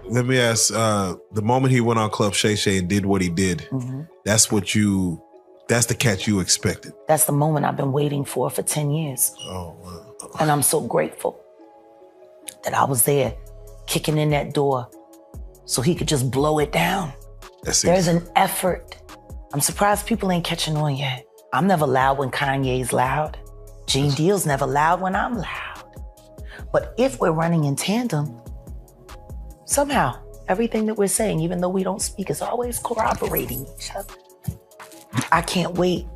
Let me ask, the moment he went on Club Shay Shay and did what he did, that's the catch you expected. That's the moment I've been waiting for 10 years. Oh, wow. And I'm so grateful that I was there kicking in that door so he could just blow it down. There's an effort. I'm surprised people ain't catching on yet. I'm never loud when Kanye's loud. Gene Deal's never loud when I'm loud. But if we're running in tandem, somehow everything that we're saying, even though we don't speak, is always corroborating each other. I can't wait.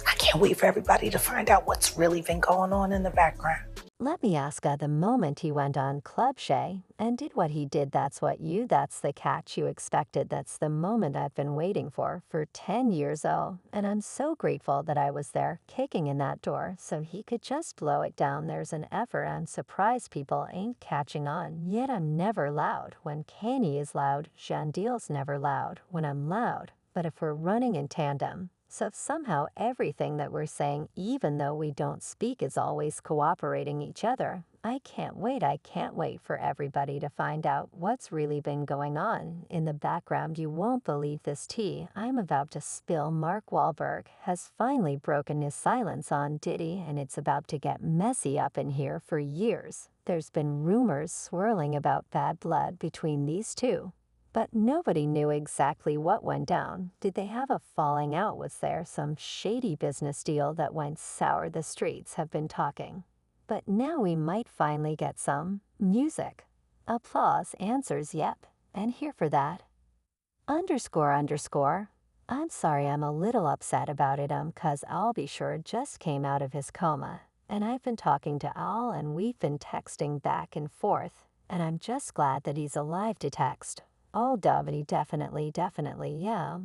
I can't wait for everybody to find out what's really been going on in the background. Let me ask, the moment he went on Club Shay and did what he did, that's the catch you expected. That's the moment I've been waiting for 10 years, and I'm so grateful that I was there kicking in that door so he could just blow it down. There's an effort, and surprise people ain't catching on. Yet I'm never loud. When Kanye is loud, Shandil's never loud when I'm loud. But if we're running in tandem, so somehow everything that we're saying, even though we don't speak, is always cooperating each other. I can't wait for everybody to find out what's really been going on. In the background, you won't believe this tea I'm about to spill. Mark Wahlberg has finally broken his silence on Diddy, and it's about to get messy up in here. For years, there's been rumors swirling about bad blood between these two. But nobody knew exactly what went down. Did they have a falling out? Was there some shady business deal that went sour? The streets have been talking. But now we might finally get some music. Applause answers yep. And here for that. __. I'm sorry, I'm a little upset about it, cause I'll be sure just came out of his coma. And I've been talking to Al and we've been texting back and forth. And I'm just glad that he's alive to text. Oh, definitely, yeah.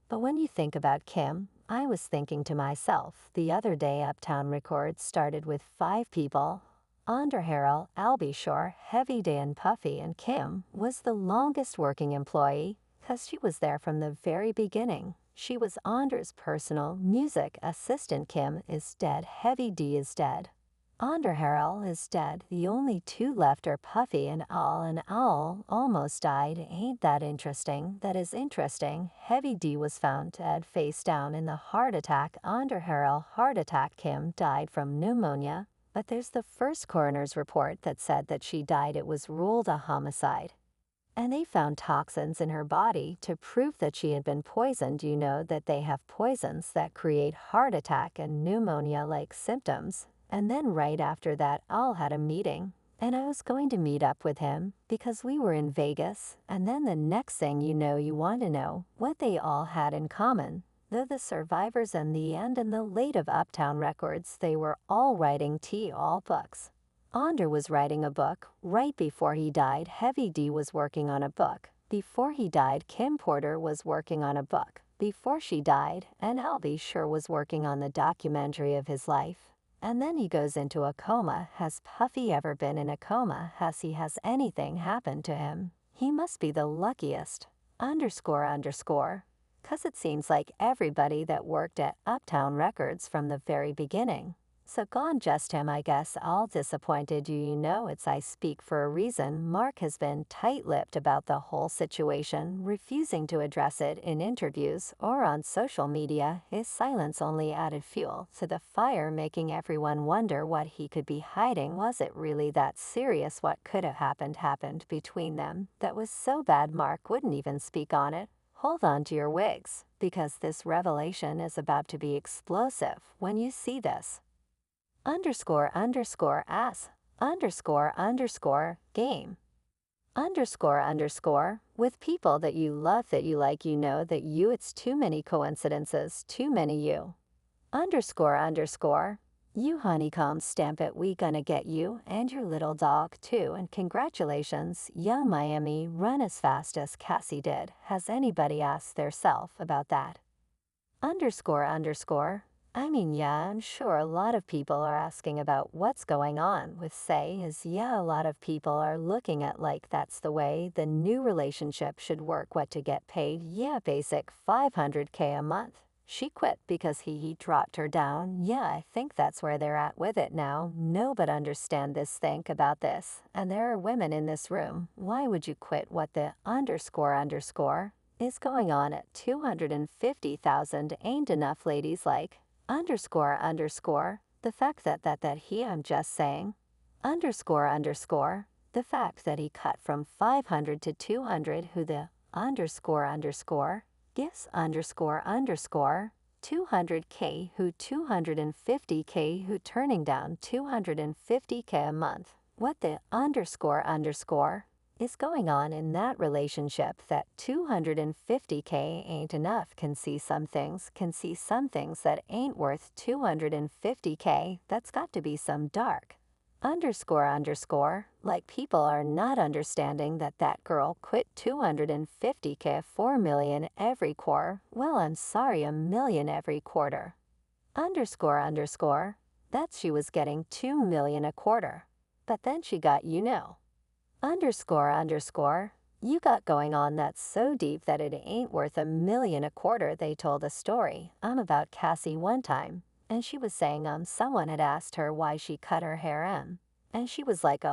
But when you think about Kim, I was thinking to myself, the other day Uptown Records started with 5 people. Andre Harrell, Albie Shore, Heavy D and Puffy, and Kim was the longest working employee, cause she was there from the very beginning. She was Andre's personal music assistant. Kim is dead, Heavy D is dead. Andre Harrell is dead. The only 2 left are Puffy and Al almost died. Ain't that interesting? That is interesting. Heavy D was found dead face down in the heart attack. Andre Harrell heart attack. Kim died from pneumonia. But there's the first coroner's report that said that she died. It was ruled a homicide. And they found toxins in her body to prove that she had been poisoned. You know that they have poisons that create heart attack and pneumonia-like symptoms. And then right after that, Al had a meeting, and I was going to meet up with him because we were in Vegas. And then the next thing you know, you want to know what they all had in common. Though the survivors and the end and the late of Uptown Records, they were all writing all books. Andre was writing a book right before he died. Heavy D was working on a book before he died. Kim Porter was working on a book before she died, and Albie Shore was working on the documentary of his life. And then he goes into a coma. Has Puffy ever been in a coma? Has anything happened to him? He must be the luckiest. __. Cause it seems like everybody that worked at Uptown Records from the very beginning. So gone just him, I guess. All disappointed. You know it's I speak for a reason. Mark has been tight-lipped about the whole situation, refusing to address it in interviews or on social media. His silence only added fuel to the fire, making everyone wonder what he could be hiding. Was it really that serious? What could have happened between them that was so bad Mark wouldn't even speak on it? Hold on to your wigs, because this revelation is about to be explosive when you see this. ___ ass ___ game ___ with people that you love, that you like, you know that you, it's too many coincidences, too many you ___ you honeycomb, stamp it, we gonna get you and your little dog too. And congratulations, young Miami, run as fast as Cassie did. Has anybody asked theirself about that? ___ I mean, yeah, I'm sure a lot of people are asking about what's going on with Say. A lot of people are looking at like that's the way the new relationship should work. What to get paid? Yeah, basic $500K a month. She quit because he dropped her down. Yeah, I think that's where they're at with it now. No, but understand this, think about this. And there are women in this room. Why would you quit what the __ is going on at 250,000 ain't enough, ladies, like __ the fact that he, I'm just saying, __ the fact that he cut from 500 to 200, who the __ gives __ 200K, who 250K, who turning down 250K a month. What the __ is going on in that relationship that 250K ain't enough? Can see some things that ain't worth 250K. That's got to be some dark __ like people are not understanding that girl quit 250K, 4 million every quarter. Well, I'm sorry, a million every quarter __ that she was getting 2 million a quarter. But then she got, __ you got going on that's so deep that it ain't worth a million a quarter. They told a story about Cassie one time, and she was saying someone had asked her why she cut her hair and she was like,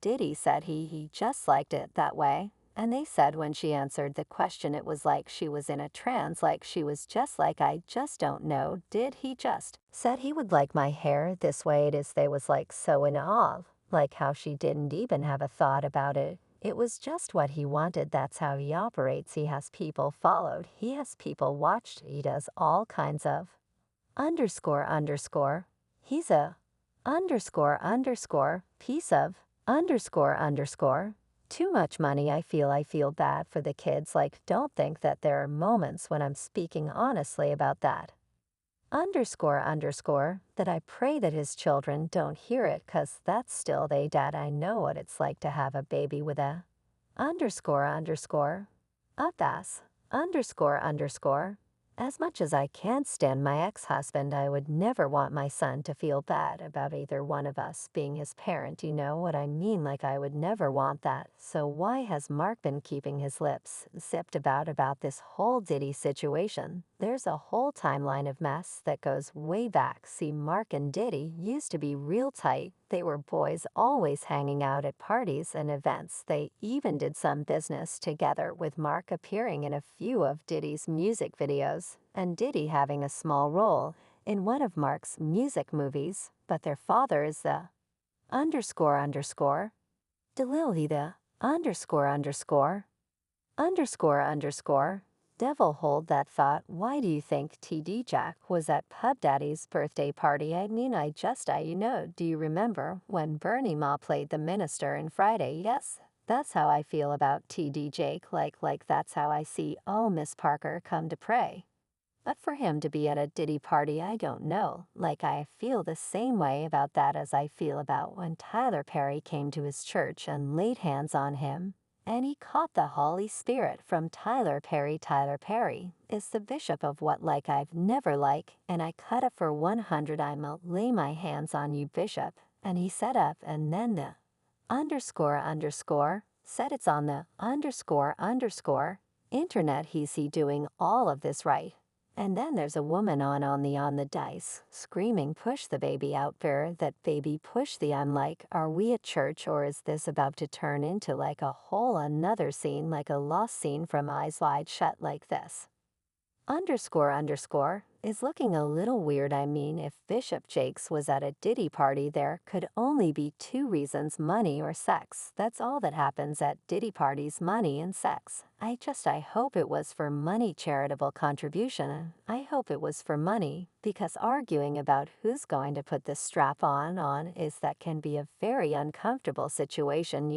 Diddy said he just liked it that way. And they said when she answered the question, it was like she was in a trance, like she was just like, I just don't know, did he just said he would like my hair this way it is. They was like so in awe, like how she didn't even have a thought about it. It was just what he wanted. That's how he operates. He has people followed. He has people watched. He does all kinds of __ He's a __ piece of __ too much money. I feel bad for the kids. Like, don't think that there are moments when I'm speaking honestly about that __ that I pray that his children don't hear it, 'cause that's still they dad. I know what it's like to have a baby with a __ up ass __ as much as I can't stand my ex-husband, I would never want my son to feel bad about either one of us being his parent. You know what I mean? Like, I would never want that. So why has Mark been keeping his lips zipped about this whole Diddy situation? There's a whole timeline of mess that goes way back. See, Mark and Diddy used to be real tight. They were boys, always hanging out at parties and events. They even did some business together, with Mark appearing in a few of Diddy's music videos, and Diddy having a small role in one of Mark's music movies. But their father is the __ Delilly, the __ devil. Hold that thought. Why do you think TD Jack was at Pub Daddy's birthday party? I mean, do you remember when Bernie Ma played the minister in Friday? Yes, that's how I feel about TD Jake. Like that's how I see, Miss Parker come to pray. But for him to be at a Diddy party, I don't know. Like, I feel the same way about that as I feel about when Tyler Perry came to his church and laid hands on him, and he caught the Holy Spirit from Tyler Perry. Tyler Perry is the bishop of what, like, I've never like, and I cut it for 100. I'ma lay my hands on you, bishop. And he set up, and then the __ said it's on the __ internet. He's doing all of this right. And then there's a woman on the dice screaming, push the baby out there, that baby, push the. I'm like, are we at church, or is this about to turn into like a whole another scene, like a lost scene from Eyes Wide Shut? Like this __ is looking a little weird. I mean, if Bishop Jakes was at a Diddy party, there could only be two reasons: money or sex. That's all that happens at Diddy parties, money and sex. I hope it was for money, charitable contribution. I hope it was for money, because arguing about who's going to put the strap on is that can be a very uncomfortable situation.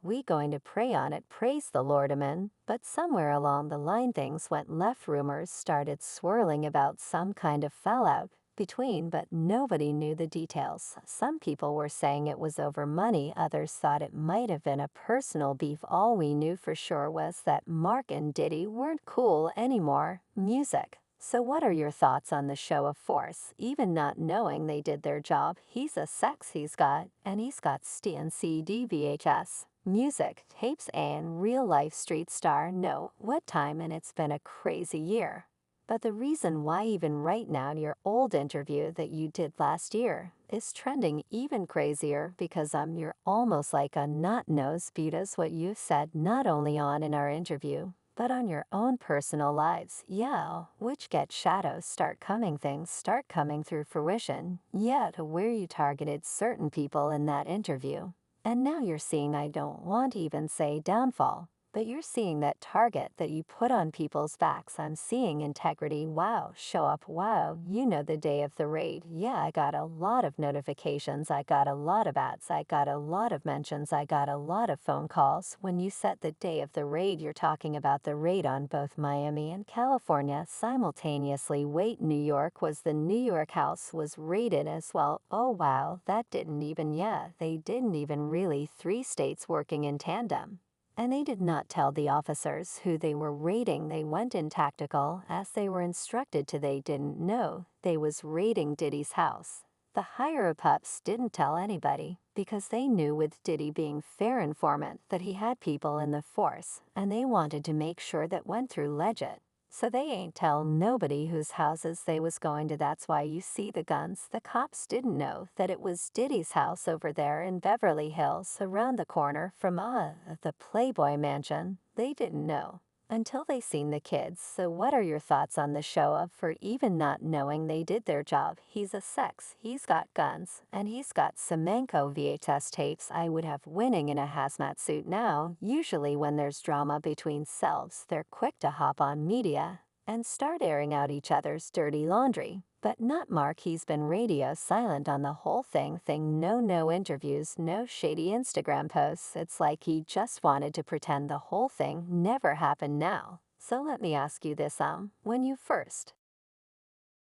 We going to pray on it, praise the Lord, amen. But somewhere along the line things went left. Rumors started swirling about some kind of fallout between, but nobody knew the details. Some people were saying it was over money, others thought it might have been a personal beef. All we knew for sure was that Mark and Diddy weren't cool anymore. Music. So what are your thoughts on the show of force? Even not knowing they did their job, he's a sex, he's got CD, VHS, music, tapes, and real-life street star. No, what time, and it's been a crazy year. But the reason why even right now your old interview that you did last year is trending even crazier because you're almost like a nut-nosed because what you said not only on in our interview, but on your own personal lives, yeah, which get shadows start coming things start coming through fruition, yet where you targeted certain people in that interview. And now you're seeing I don't want to even say downfall, but you're seeing that target that you put on people's backs. I'm seeing integrity, wow, show up, wow, you know the day of the raid. Yeah, I got a lot of notifications, I got a lot of ads, I got a lot of mentions, I got a lot of phone calls. When you set the day of the raid, you're talking about the raid on both Miami and California simultaneously. Wait, New York was the New York house was raided as well. Oh wow, that didn't even, yeah, they didn't even really 3 states working in tandem. And they did not tell the officers who they were raiding. They went in tactical as they were instructed to. They didn't know they was raiding Diddy's house. The higher-ups didn't tell anybody because they knew with Diddy being fair informant that he had people in the force and they wanted to make sure that went through legit. So they ain't tell nobody whose houses they was going to. That's why you see the guns. The cops didn't know that it was Diddy's house over there in Beverly Hills around the corner from the Playboy Mansion. They didn't know until they seen the kids. So what are your thoughts on the show of for even not knowing they did their job? He's a sex, he's got guns, and he's got Semenko VHS tapes. I would have winning in a hazmat suit now. Usually when there's drama between selves, they're quick to hop on media and start airing out each other's dirty laundry. But not Mark. He's been radio silent on the whole thing. No interviews, no shady Instagram posts. It's like he just wanted to pretend the whole thing never happened now. So let me ask you this, when you first